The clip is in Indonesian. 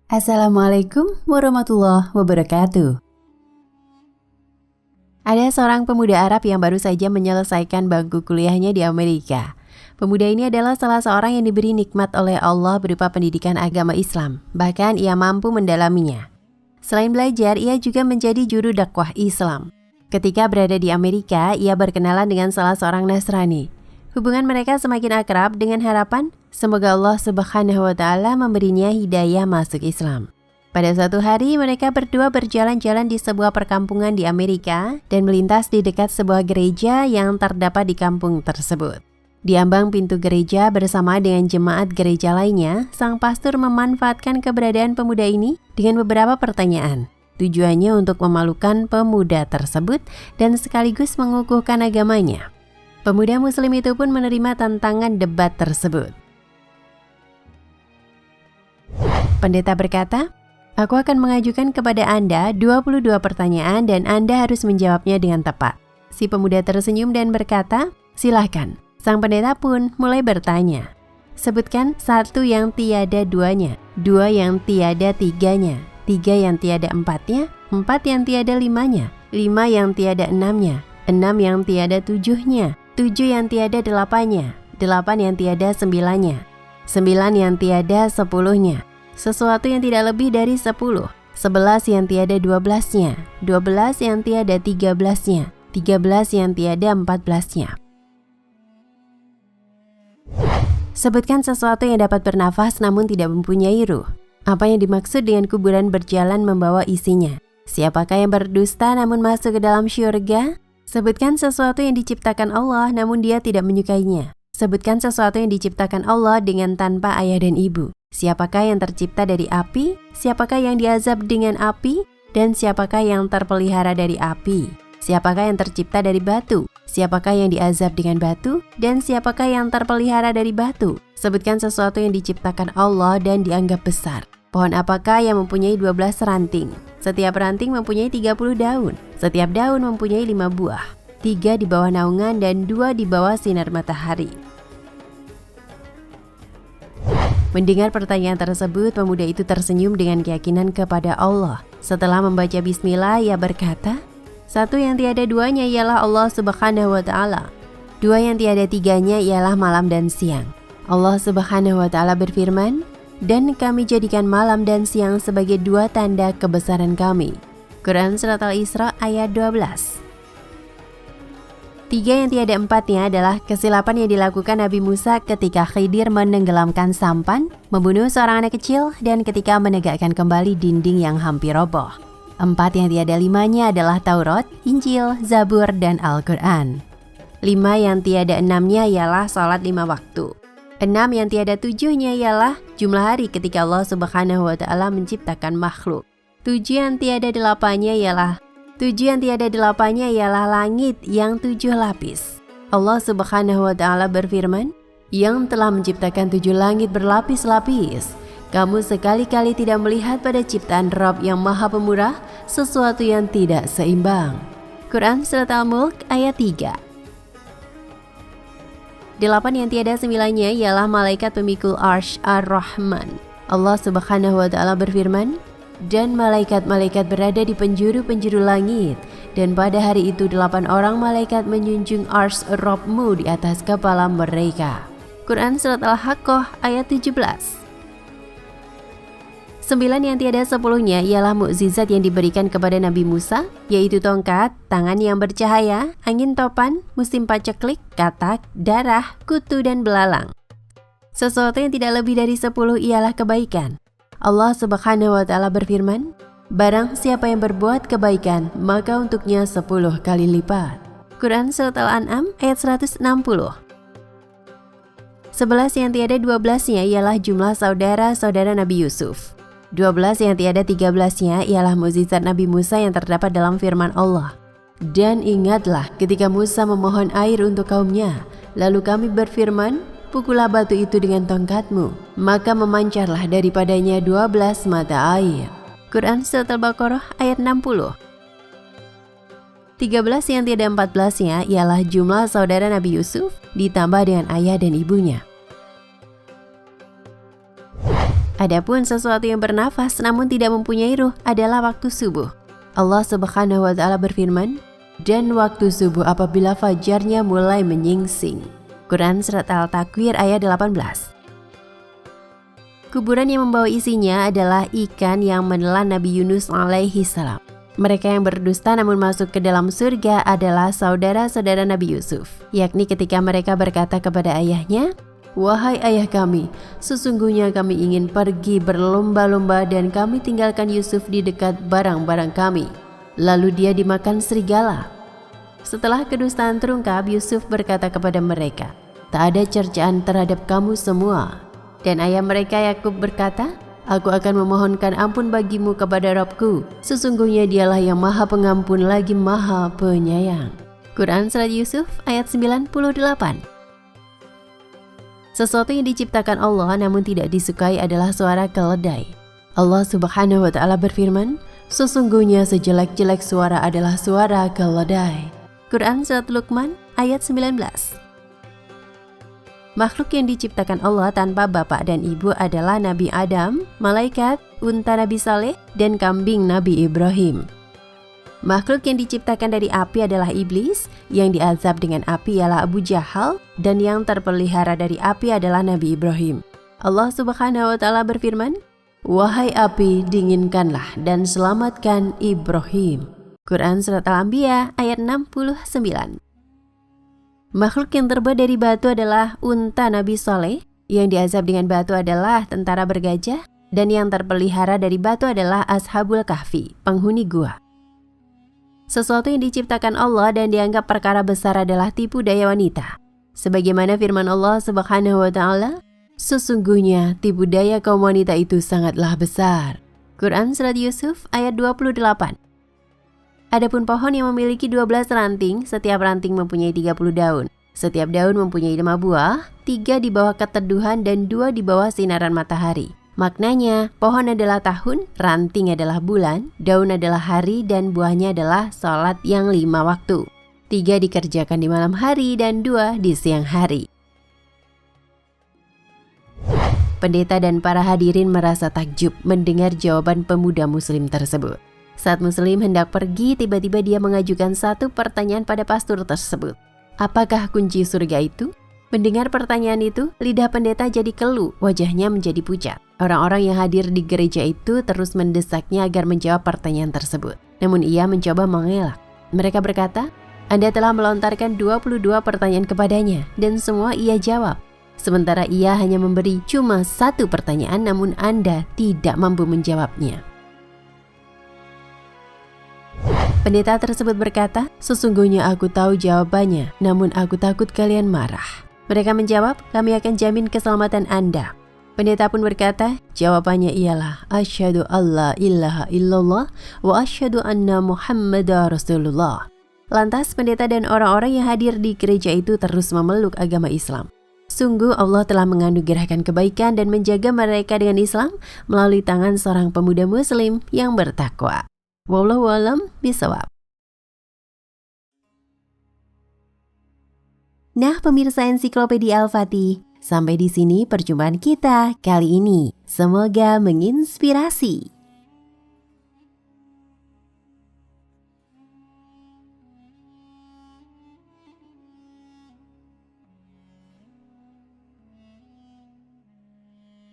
Assalamualaikum warahmatullahi wabarakatuh. Ada seorang pemuda Arab yang baru saja menyelesaikan bangku kuliahnya di Amerika. Pemuda ini adalah salah seorang yang diberi nikmat oleh Allah berupa pendidikan agama Islam. Bahkan ia mampu mendalaminya. Selain belajar, ia juga menjadi juru dakwah Islam. Ketika berada di Amerika, ia berkenalan dengan salah seorang Nasrani. Hubungan mereka semakin akrab dengan harapan semoga Allah Subhanahu wa Ta'ala memberinya hidayah masuk Islam. Pada suatu hari, mereka berdua berjalan-jalan di sebuah perkampungan di Amerika dan melintas di dekat sebuah gereja yang terdapat di kampung tersebut. Di ambang pintu gereja bersama dengan jemaat gereja lainnya, sang pastor memanfaatkan keberadaan pemuda ini dengan beberapa pertanyaan. Tujuannya untuk memalukan pemuda tersebut dan sekaligus mengukuhkan agamanya. Pemuda muslim itu pun menerima tantangan debat tersebut. Pendeta berkata, "Aku akan mengajukan kepada Anda 22 pertanyaan dan Anda harus menjawabnya dengan tepat." Si pemuda tersenyum dan berkata, "Silahkan." Sang pendeta pun mulai bertanya, "Sebutkan satu yang tiada duanya, dua yang tiada tiganya, tiga yang tiada empatnya, empat yang tiada limanya, lima yang tiada enamnya, enam yang tiada tujuhnya, tujuh yang tiada delapannya, delapan yang tiada sembilannya, sembilan yang tiada sepuluhnya, sesuatu yang tidak lebih dari 10, 11 yang tiada 12-nya, 12 yang tiada 13-nya, 13 yang tiada 14-nya. Sebutkan sesuatu yang dapat bernafas namun tidak mempunyai ruh. Apa yang dimaksud dengan kuburan berjalan membawa isinya? Siapakah yang berdusta namun masuk ke dalam syurga? Sebutkan sesuatu yang diciptakan Allah namun dia tidak menyukainya. Sebutkan sesuatu yang diciptakan Allah dengan tanpa ayah dan ibu. Siapakah yang tercipta dari api? Siapakah yang diazab dengan api? Dan siapakah yang terpelihara dari api? Siapakah yang tercipta dari batu? Siapakah yang diazab dengan batu? Dan siapakah yang terpelihara dari batu? Sebutkan sesuatu yang diciptakan Allah dan dianggap besar. Pohon apakah yang mempunyai 12 ranting? Setiap ranting mempunyai 30 daun. Setiap daun mempunyai 5 buah. 3 di bawah naungan dan 2 di bawah sinar matahari. Mendengar pertanyaan tersebut, pemuda itu tersenyum dengan keyakinan kepada Allah. Setelah membaca bismillah, ia berkata, "Satu yang tiada duanya ialah Allah Subhanahu wa Ta'ala. Dua yang tiada tiganya ialah malam dan siang. Allah Subhanahu wa Ta'ala berfirman, dan kami jadikan malam dan siang sebagai 2 tanda kebesaran kami." Quran Surat Al-Isra ayat 12. 3 yang tiada empatnya adalah kesilapan yang dilakukan Nabi Musa ketika Khidir menenggelamkan sampan, membunuh seorang anak kecil, dan ketika menegakkan kembali dinding yang hampir roboh. 4 yang tiada limanya adalah Taurat, Injil, Zabur, dan Al-Quran. 5 yang tiada enamnya ialah salat 5 waktu. 6 yang tiada tujuhnya ialah jumlah hari ketika Allah Subhanahu wa Ta'ala menciptakan makhluk. 7 yang tiada delapannya ialah langit yang 7 lapis. Allah Subhanahu wa Ta'ala berfirman, yang telah menciptakan 7 langit berlapis-lapis. Kamu sekali-kali tidak melihat pada ciptaan Rabb yang Maha Pemurah sesuatu yang tidak seimbang. Quran Surat Al-Mulk ayat 3. 8 yang tiada sembilannya ialah malaikat pemikul Arsy Ar-Rahman. Allah Subhanahu wa Ta'ala berfirman, dan malaikat-malaikat berada di penjuru-penjuru langit, dan pada hari itu 8 orang malaikat menjunjung Arsy Rabbmu di atas kepala mereka. Quran Surat Al-Haqqah ayat 17. 9 yang tiada 10-nya ialah mukjizat yang diberikan kepada Nabi Musa, yaitu tongkat, tangan yang bercahaya, angin topan, musim paceklik, katak, darah, kutu, dan belalang. Sesuatu yang tidak lebih dari 10 ialah kebaikan. Allah Subhanahu wa Ta'ala berfirman, barang siapa yang berbuat kebaikan, maka untuknya 10 kali lipat. Quran Surat Al-An'am ayat 160. 11 yang tiada 12-nya ialah jumlah saudara-saudara Nabi Yusuf. 12 yang tiada 13-nya ialah mukjizat Nabi Musa yang terdapat dalam firman Allah. Dan ingatlah ketika Musa memohon air untuk kaumnya, lalu kami berfirman, pukullah batu itu dengan tongkatmu, maka memancarlah daripadanya 12 mata air. Quran Surat Al-Baqarah ayat 60. 13 yang tiada 14-nya ialah jumlah saudara Nabi Yusuf ditambah dengan ayah dan ibunya. Adapun sesuatu yang bernafas namun tidak mempunyai ruh adalah waktu subuh. Allah Subhanahu wa Ta'ala berfirman, "Dan waktu subuh apabila fajarnya mulai menyingsing." Quran Surat Al-Takwir ayat 18. Kuburan yang membawa isinya adalah ikan yang menelan Nabi Yunus alaihi salam. Mereka yang berdusta namun masuk ke dalam surga adalah saudara-saudara Nabi Yusuf, yakni ketika mereka berkata kepada ayahnya, "Wahai ayah kami, sesungguhnya kami ingin pergi berlomba-lomba dan kami tinggalkan Yusuf di dekat barang-barang kami." Lalu dia dimakan serigala. Setelah kedustaan terungkap, Yusuf berkata kepada mereka, "Tak ada cercaan terhadap kamu semua." Dan ayah mereka Yakub berkata, "Aku akan memohonkan ampun bagimu kepada Rabbku. Sesungguhnya dialah yang maha pengampun lagi maha penyayang." Quran Surat Yusuf ayat 98. Sesuatu yang diciptakan Allah namun tidak disukai adalah suara keledai. Allah Subhanahu wa Ta'ala berfirman, "Sesungguhnya sejelek-jelek suara adalah suara keledai." Quran Surat Luqman ayat 19. Makhluk yang diciptakan Allah tanpa bapak dan ibu adalah Nabi Adam, malaikat, unta Nabi Saleh, dan kambing Nabi Ibrahim. Makhluk yang diciptakan dari api adalah iblis, yang diazab dengan api ialah Abu Jahal, dan yang terpelihara dari api adalah Nabi Ibrahim. Allah Subhanahu wa Ta'ala berfirman, "Wahai api, dinginkanlah dan selamatkan Ibrahim." Quran Surat Al-Anbiya ayat 69. Makhluk yang terbuat dari batu adalah unta Nabi Saleh, yang diazab dengan batu adalah tentara bergajah, dan yang terpelihara dari batu adalah Ashabul Kahfi, penghuni gua. Sesuatu yang diciptakan Allah dan dianggap perkara besar adalah tipu daya wanita. Sebagaimana firman Allah Subhanahu wa Ta'ala, "Sesungguhnya tipu daya kaum wanita itu sangatlah besar." Quran Surat Yusuf ayat 28. Adapun pohon yang memiliki 12 ranting, setiap ranting mempunyai 30 daun. Setiap daun mempunyai 5 buah, 3 di bawah keteduhan dan 2 di bawah sinaran matahari. Maknanya, pohon adalah tahun, ranting adalah bulan, daun adalah hari, dan buahnya adalah sholat yang 5 waktu. 3 dikerjakan di malam hari dan 2 di siang hari. Pendeta dan para hadirin merasa takjub mendengar jawaban pemuda muslim tersebut. Saat muslim hendak pergi, tiba-tiba dia mengajukan satu pertanyaan pada pastor tersebut. "Apakah kunci surga itu?" Mendengar pertanyaan itu, lidah pendeta jadi keluh, wajahnya menjadi pucat. Orang-orang yang hadir di gereja itu terus mendesaknya agar menjawab pertanyaan tersebut. Namun ia mencoba mengelak. Mereka berkata, "Anda telah melontarkan 22 pertanyaan kepadanya, dan semua ia jawab. Sementara ia hanya memberi cuma satu pertanyaan, namun Anda tidak mampu menjawabnya." Pendeta tersebut berkata, "Sesungguhnya aku tahu jawabannya, namun aku takut kalian marah." Mereka menjawab, "Kami akan jamin keselamatan Anda." Pendeta pun berkata, jawabannya ialah, "Asyhadu alla ilaha illallah wa asyhadu anna Muhammadar Rasulullah." Lantas pendeta dan orang-orang yang hadir di gereja itu terus memeluk agama Islam. Sungguh Allah telah menganugerahkan kebaikan dan menjaga mereka dengan Islam melalui tangan seorang pemuda muslim yang bertakwa. Wallahu a'lam bishawab. Nah, pemirsa Ensiklopedia Al-Fatih, sampai di sini perjumpaan kita kali ini. Semoga menginspirasi.